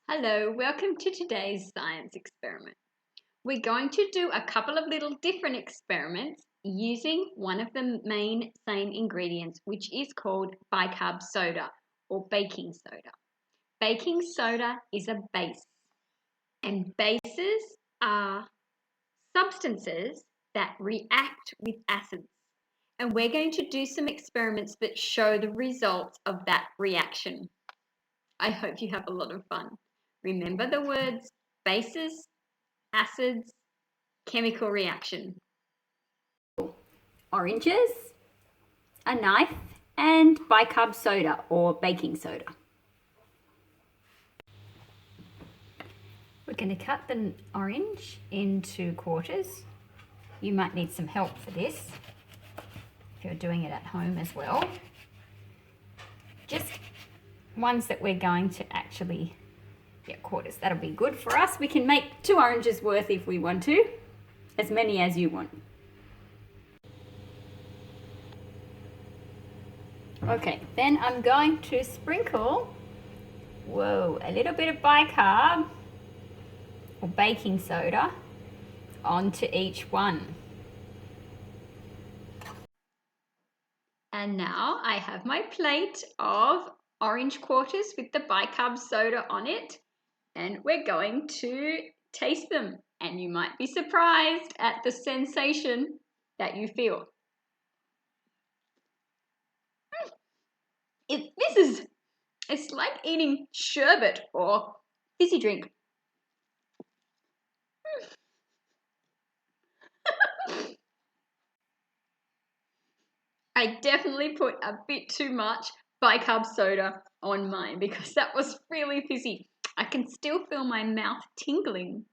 Hello, welcome to today's science experiment. We're going to do a couple of little different experiments using one of the main same ingredients, which is called bicarb soda or baking soda. Baking soda is a base, and bases are substances that react with acids. And we're going to do some experiments that show the results of that reaction. I hope you have a lot of fun. Remember the words bases, acids, chemical reaction. Oranges, a knife, and bicarb soda or baking soda. We're going to cut the orange into quarters. You might need some help for this if you're doing it at home as well. Just ones that we're going to actually get quarters. That'll be good for us. We can make 2 oranges worth if we want to, as many as you want. Okay, then I'm going to sprinkle, a little bit of bicarb or baking soda onto each one. And now I have my plate of orange quarters with the bicarb soda on it, and we're going to taste them. And you might be surprised at the sensation that you feel. It's like eating sherbet or fizzy drink. I definitely put a bit too much bicarb soda on mine because that was really fizzy. I can still feel my mouth tingling.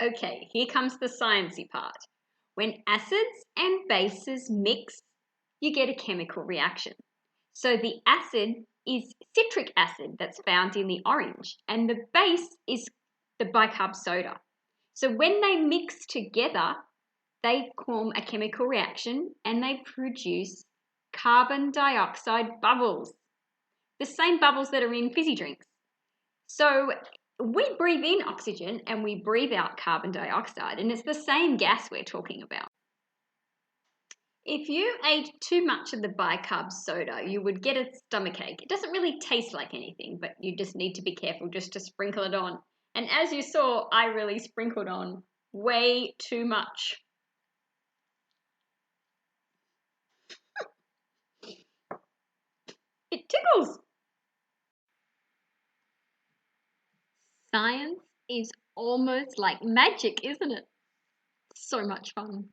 Okay, here comes the sciencey part. When acids and bases mix, you get a chemical reaction. So the acid is citric acid that's found in the orange, and the base is the bicarb soda. So when they mix together, they form a chemical reaction and they produce carbon dioxide bubbles, the same bubbles that are in fizzy drinks. So we breathe in oxygen and we breathe out carbon dioxide, and it's the same gas we're talking about. If you ate too much of the bicarb soda, you would get a stomachache. It doesn't really taste like anything, but you just need to be careful just to sprinkle it on. And as you saw, I really sprinkled on way too much. It tickles. Science is almost like magic, isn't it? So much fun.